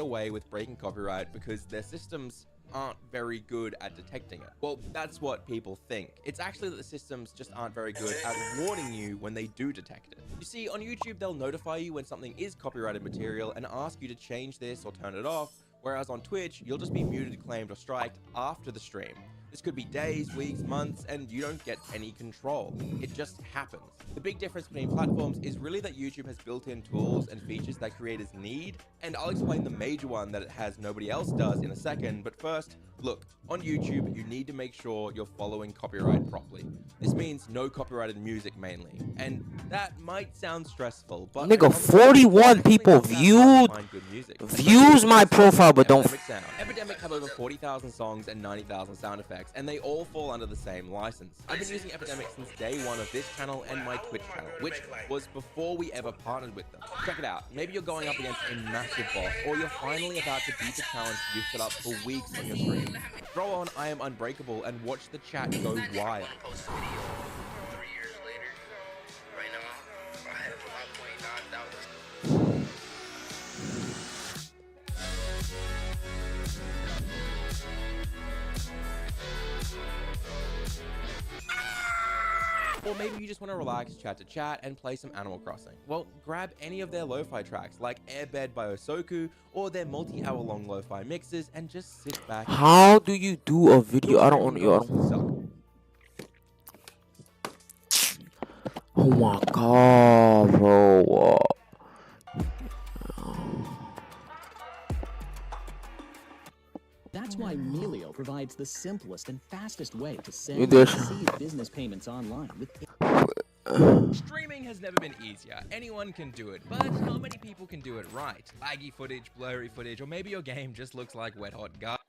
away with breaking copyright because their systems aren't very good at detecting it. Well, that's what people think. It's actually that the systems just aren't very good at warning you when they do detect it. You see, on YouTube, they'll notify you when something is copyrighted material and ask you to change this or turn it off, whereas on Twitch, you'll just be muted, claimed, or striked after the stream. This could be days, weeks, months, and you don't get any control. It just happens. The big difference between platforms is really that YouTube has built-in tools and features that creators need, and I'll explain the major one that it has nobody else does in a second, but first, look, on YouTube, you need to make sure you're following copyright properly. This means no copyrighted music mainly, and that might sound stressful, but nigga, 41 people views my profile, but don't. Epidemic have over 40,000 songs and 90,000 sound effects, and they all fall under the same license. I've been using Epidemic since day one of this channel and my Twitch channel, which was before we ever partnered with them. Check it out. Maybe you're going up against a massive boss, or you're finally about to beat the challenge you've set up for weeks on your stream. Throw on I Am Unbreakable and watch the chat go wild. Or maybe you just want to relax, chat to chat, and play some Animal Crossing. Well, grab any of their lo-fi tracks like Airbed by Osoku or their multi-hour-long lo-fi mixes and just sit back. How do you do a video? I don't want to. Oh my god, bro. That's why Melio provides the simplest and fastest way to send and receive business payments online. Streaming has never been easier. Anyone can do it, but not many people can do it right. Laggy footage, blurry footage, or maybe your game just looks like wet hot garbage.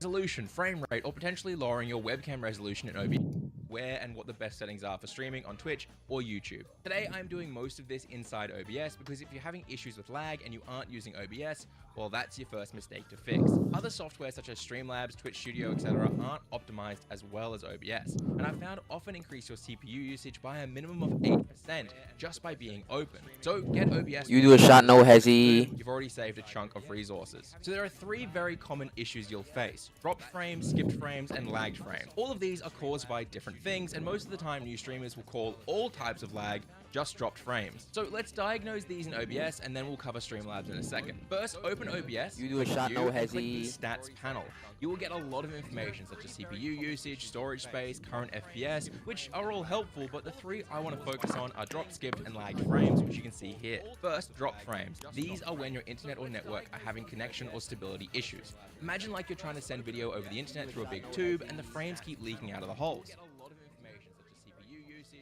Resolution, frame rate, or potentially lowering your webcam resolution in OBS. Where and what the best settings are for streaming on Twitch or YouTube. Today, I'm doing most of this inside OBS because if you're having issues with lag and you aren't using OBS, well, that's your first mistake to fix. Other software such as Streamlabs, Twitch Studio, etc. aren't optimized as well as OBS, and I've found often increase your CPU usage by a minimum of 8% just by being open. So get OBS. You do a shot, no hezzy. You've already saved a chunk of resources. So there are three very common issues you'll face: dropped frames, skipped frames, and lagged frames. All of these are caused by different things, and most of the time new streamers will call all types of lag just dropped frames. So let's diagnose these in OBS and then we'll cover Streamlabs in a second. First, open OBS. You do a shot, no hezzy. Click the stats panel. You will get a lot of information such as CPU usage, storage space, current FPS, which are all helpful, but the three I want to focus on are dropped, skipped, and lagged frames, which you can see here. First, dropped frames. These are when your internet or network are having connection or stability issues. Imagine like you're trying to send video over the internet through a big tube and the frames keep leaking out of the holes.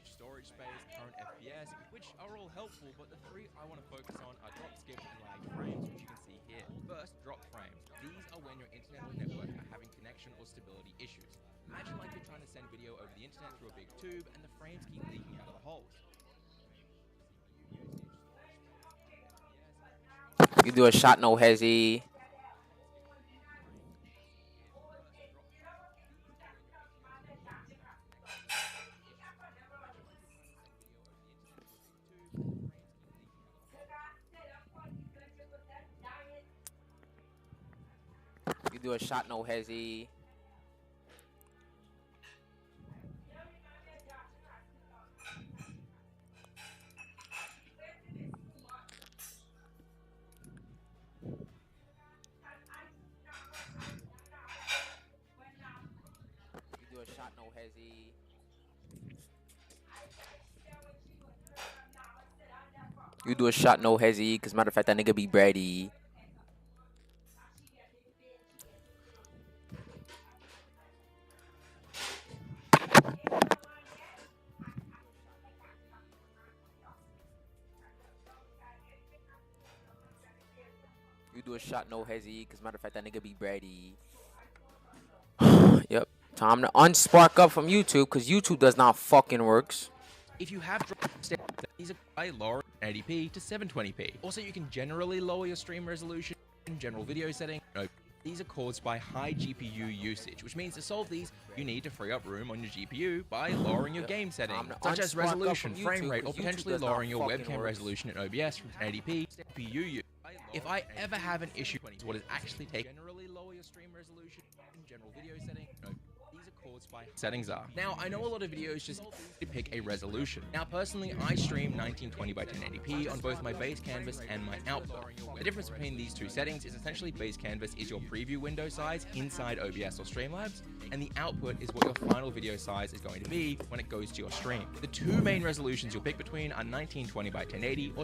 Storage space, current FPS, which are all helpful, but the three I want to focus on are drop, skip, and lagged frames, which you can see here. First, drop frames. These are when your internet or network are having connection or stability issues. Imagine like you're trying to send video over the internet through a big tube and the frames keep leaking out of the holes. You do a shot, no hezzy. You do a shot, no hezzy. You do a shot, no hezzy. You do a shot, no hezzy, cause matter of fact, that nigga be bready. You do a shot, no hezzy, cause matter of fact, that nigga be bready. Yep, time to unspark up from YouTube, cause YouTube does not fucking works. If you have dropped stats, these are by lowering 1080p to 720p. Also, you can generally lower your stream resolution in general video setting. These are caused by high GPU usage, which means to solve these, you need to free up room on your GPU by lowering your game settings, such as resolution, frame rate, or potentially lowering your webcam resolution in OBS from 1080p to GPU use. If I ever have an issue with what is actually taking, generally lower your stream resolution in general video settings. These are caused by settings are. Now, I know a lot of videos just pick a resolution. Now, personally, I stream 1920 by 1080p on both my base canvas and my output. The difference between these two settings is essentially base canvas is your preview window size inside OBS or Streamlabs, and the output is what your final video size is going to be when it goes to your stream. The two main resolutions you'll pick between are 1920 by 1080 or